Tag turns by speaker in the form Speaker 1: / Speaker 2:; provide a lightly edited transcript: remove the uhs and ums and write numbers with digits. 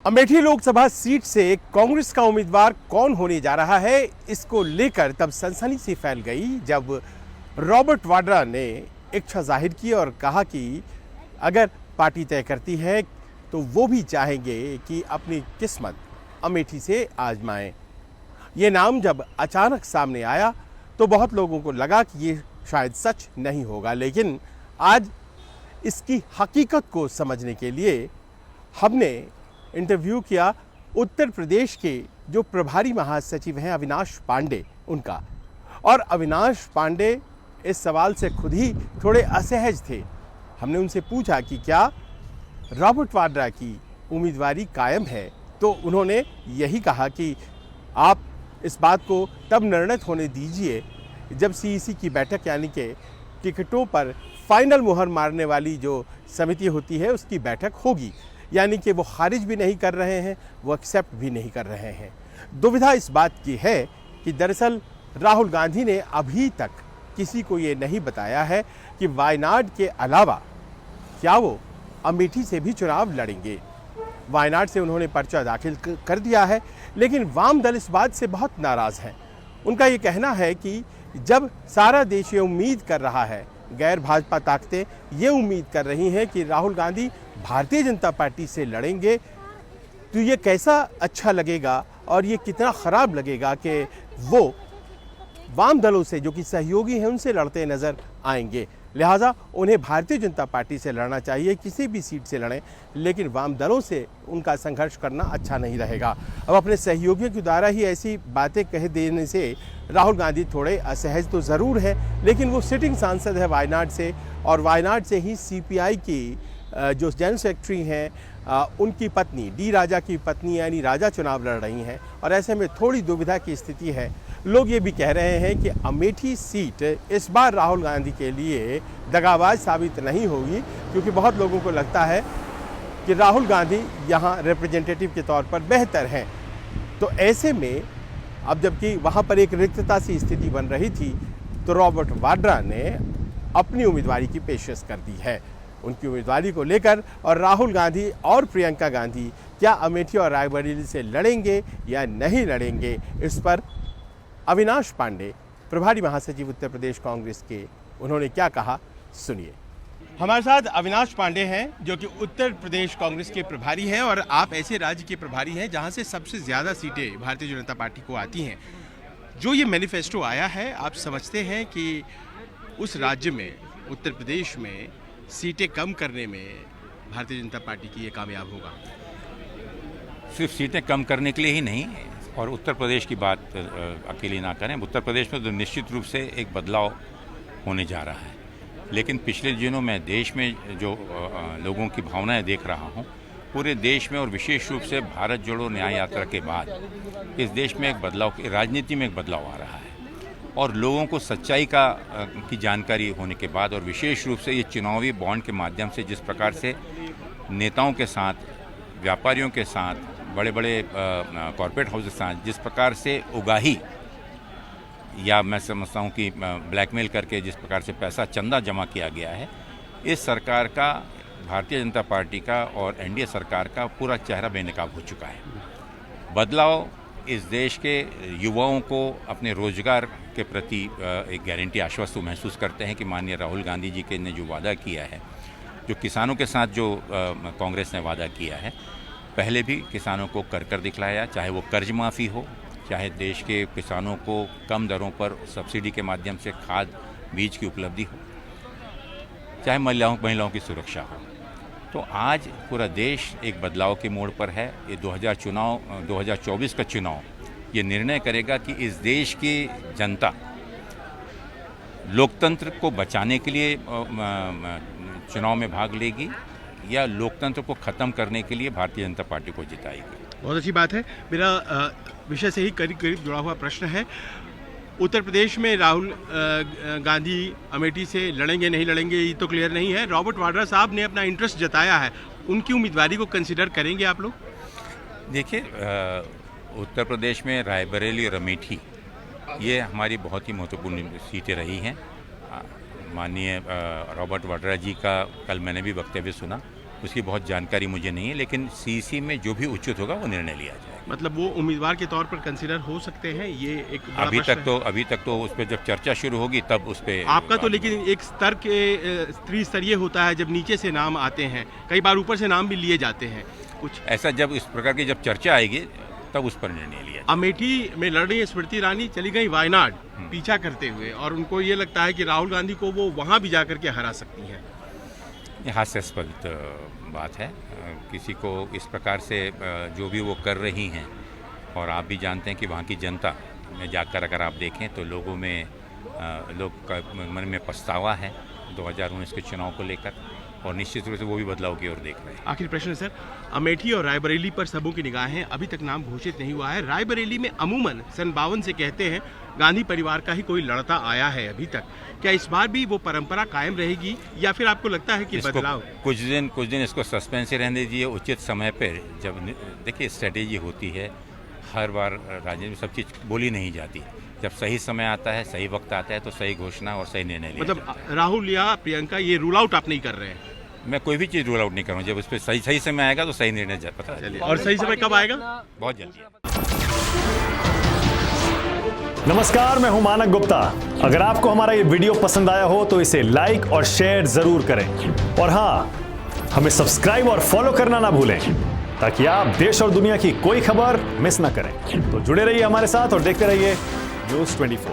Speaker 1: Amethi Lok Sabha seat से कांग्रेस का उम्मीदवार कौन होने जा रहा है, इसको लेकर तब सनसनी सी फैल गई जब रॉबर्ट वाड्रा ने इच्छा जाहिर की और कहा कि अगर पार्टी तय करती है तो वो भी चाहेंगे कि अपनी किस्मत अमेठी से आजमाएं। ये नाम जब अचानक सामने आया तो बहुत लोगों को लगा कि ये शायद सच नहीं होगा, लेकिन आज इसकी हकीकत को समझने के लिए हमने इंटरव्यू किया उत्तर प्रदेश के जो प्रभारी महासचिव हैं अविनाश पांडे उनका। और अविनाश पांडे इस सवाल से खुद ही थोड़े असहज थे। हमने उनसे पूछा कि क्या रॉबर्ट वाड्रा की उम्मीदवारी कायम है, तो उन्होंने यही कहा कि आप इस बात को तब निर्णित होने दीजिए जब सीईसी की बैठक यानी कि टिकटों पर फाइनल मुहर मारने वाली जो समिति होती है उसकी बैठक होगी। यानी कि वो खारिज भी नहीं कर रहे हैं, वो एक्सेप्ट भी नहीं कर रहे हैं। दुविधा इस बात की है कि दरअसल राहुल गांधी ने अभी तक किसी को ये नहीं बताया है कि वायनाड के अलावा क्या वो अमेठी से भी चुनाव लड़ेंगे। वायनाड से उन्होंने पर्चा दाखिल कर दिया है, लेकिन वाम दल इस बात से बहुत नाराज़ है। उनका ये कहना है कि जब सारा देश ये उम्मीद कर रहा है, गैर भाजपा ताकतें ये उम्मीद कर रही हैं कि राहुल गांधी भारतीय जनता पार्टी से लड़ेंगे, तो ये कैसा अच्छा लगेगा और ये कितना ख़राब लगेगा कि वो वाम दलों से जो कि सहयोगी हैं उनसे लड़ते नज़र आएंगे। लिहाजा उन्हें भारतीय जनता पार्टी से लड़ना चाहिए, किसी भी सीट से लड़ें, लेकिन वाम दलों से उनका संघर्ष करना अच्छा नहीं रहेगा। अब अपने सहयोगियों के द्वारा ही ऐसी बातें कह देने से राहुल गांधी थोड़े असहज तो ज़रूर है, लेकिन वो सिटिंग सांसद है वायनाड से, और वायनाड से ही सीपीआई की जो जनरल सेक्रेटरी हैं उनकी पत्नी डी राजा की पत्नी यानी राजा चुनाव लड़ रही हैं। और ऐसे में थोड़ी दुविधा की स्थिति है। लोग ये भी कह रहे हैं कि अमेठी सीट इस बार राहुल गांधी के लिए दगाबाज साबित नहीं होगी, क्योंकि बहुत लोगों को लगता है कि राहुल गांधी यहाँ रिप्रेजेंटेटिव के तौर पर बेहतर हैं। तो ऐसे में अब जबकि वहाँ पर एक रिक्तता सी स्थिति बन रही थी, तो रॉबर्ट वाड्रा ने अपनी उम्मीदवारी की पेशकश कर दी है। उनकी उम्मीदवारी को लेकर और राहुल गांधी और प्रियंका गांधी क्या अमेठी और रायबरेली से लड़ेंगे या नहीं लड़ेंगे, इस पर अविनाश पांडे प्रभारी महासचिव उत्तर प्रदेश कांग्रेस के उन्होंने क्या कहा, सुनिए। हमारे साथ अविनाश पांडे हैं जो कि उत्तर प्रदेश कांग्रेस के प्रभारी हैं, और आप ऐसे राज्य के प्रभारी हैं जहां से सबसे ज़्यादा सीटें भारतीय जनता पार्टी को आती हैं। जो ये मैनिफेस्टो आया है, आप समझते हैं कि उस राज्य में उत्तर प्रदेश में सीटें कम करने में भारतीय जनता पार्टी की ये कामयाब होगा?
Speaker 2: सिर्फ सीटें कम करने के लिए ही नहीं, और उत्तर प्रदेश की बात अकेली ना करें। उत्तर प्रदेश में तो निश्चित रूप से एक बदलाव होने जा रहा है, लेकिन पिछले दिनों में देश में जो लोगों की भावनाएं देख रहा हूं, पूरे देश में और विशेष रूप से भारत जोड़ो न्याय यात्रा के बाद इस देश में एक बदलाव, राजनीति में एक बदलाव आ रहा है। और लोगों को सच्चाई की जानकारी होने के बाद, और विशेष रूप से ये चुनावी बॉन्ड के माध्यम से जिस प्रकार से नेताओं के साथ, व्यापारियों के साथ, बड़े बड़े कॉरपोरेट हाउस के साथ जिस प्रकार से उगाही या मैं समझता हूँ कि ब्लैकमेल करके जिस प्रकार से पैसा चंदा जमा किया गया है, इस सरकार का, भारतीय जनता पार्टी का और एनडीए सरकार का पूरा चेहरा बेनकाब हो चुका है। बदलाव इस देश के युवाओं को अपने रोजगार के प्रति एक गारंटी, आश्वस्त महसूस करते हैं कि माननीय राहुल गांधी जी के ने जो वादा किया है, जो किसानों के साथ जो कांग्रेस ने वादा किया है, पहले भी किसानों को कर दिखलाया, चाहे वो कर्ज माफ़ी हो, चाहे देश के किसानों को कम दरों पर सब्सिडी के माध्यम से खाद बीज की उपलब्धि हो, चाहे महिलाओं की सुरक्षा हो। तो आज पूरा देश एक बदलाव के मोड़ पर है। ये 2024 का चुनाव ये निर्णय करेगा कि इस देश की जनता लोकतंत्र को बचाने के लिए चुनाव में भाग लेगी या लोकतंत्र को ख़त्म करने के लिए भारतीय जनता पार्टी को जिताएगी।
Speaker 1: बहुत अच्छी बात है। मेरा विषय से ही करीब करीब जुड़ा हुआ प्रश्न है। उत्तर प्रदेश में राहुल गांधी अमेठी से लड़ेंगे नहीं लड़ेंगे ये तो क्लियर नहीं है। रॉबर्ट वाड्रा साहब ने अपना इंटरेस्ट जताया है, उनकी उम्मीदवारी को कंसिडर करेंगे आप लोग?
Speaker 2: देखिए, उत्तर प्रदेश में रायबरेली और अमेठी ये हमारी बहुत ही महत्वपूर्ण सीटें रही हैं। माननीय रॉबर्ट वाड्रा जी का कल मैंने भी वक्तव्य सुना, उसकी बहुत जानकारी मुझे नहीं है, लेकिन सीईसी में जो भी उचित होगा वो निर्णय लिया जाएगा।
Speaker 1: मतलब वो उम्मीदवार के तौर पर कंसिडर हो सकते हैं, ये एक बड़ा
Speaker 2: अभी तक तो उस पर जब चर्चा शुरू होगी तब उस पर
Speaker 1: आपका तो लेकिन एक स्तर के त्रिस्तरीय होता है, जब नीचे से नाम आते हैं, कई बार ऊपर से नाम भी लिए जाते हैं कुछ
Speaker 2: ऐसा, जब इस प्रकार की जब चर्चा आएगी तब उस पर निर्णय लिया जाएगा।
Speaker 1: अमेठी में लड़ रही स्मृति ईरानी चली गई वायनाड पीछा करते हुए, और उनको ये लगता है कि राहुल गांधी को वो वहां भी जाकर के हरा सकती हैं।
Speaker 2: ये हास्यास्पद बात है। किसी को इस प्रकार से जो भी वो कर रही हैं, और आप भी जानते हैं कि वहाँ की जनता में जाकर अगर आप देखें तो लोगों में लोग का मन में पछतावा है 2019 के चुनाव को लेकर, और निश्चित रूप से वो भी बदलाव की ओर देख रहे हैं।
Speaker 1: आखिरी प्रश्न है सर, अमेठी और रायबरेली पर सबों की निगाहें, अभी तक नाम घोषित नहीं हुआ है। रायबरेली में अमूमन सन 52 से कहते हैं गांधी परिवार का ही कोई लड़ता आया है अभी तक, क्या इस बार भी वो परंपरा कायम रहेगी, या फिर आपको लगता है कि बदलाव?
Speaker 2: कुछ दिन इसको सस्पेंस ही रहने दीजिए। उचित समय पर जब देखिए स्ट्रेटेजी होती है, हर बार राजनीति में सब चीज़ बोली नहीं जाती। जब सही समय आता है, सही वक्त आता है, तो सही घोषणा और सही निर्णय लिया
Speaker 1: मतलब राहुल या प्रियंका ये रूल आउट आप नहीं कर रहे हैं?
Speaker 2: मैं कोई भी चीज़ रूल आउट नहीं करूँ। जब उस पर सही समय आएगा तो सही निर्णय पता चलेगा।
Speaker 1: और सही समय कब आएगा?
Speaker 2: बहुत जल्दी।
Speaker 3: नमस्कार, मैं हूं मानक गुप्ता। अगर आपको हमारा ये वीडियो पसंद आया हो तो इसे लाइक और शेयर जरूर करें, और हाँ, हमें सब्सक्राइब और फॉलो करना ना भूलें, ताकि आप देश और दुनिया की कोई खबर मिस ना करें। तो जुड़े रहिए हमारे साथ और देखते रहिए News 24।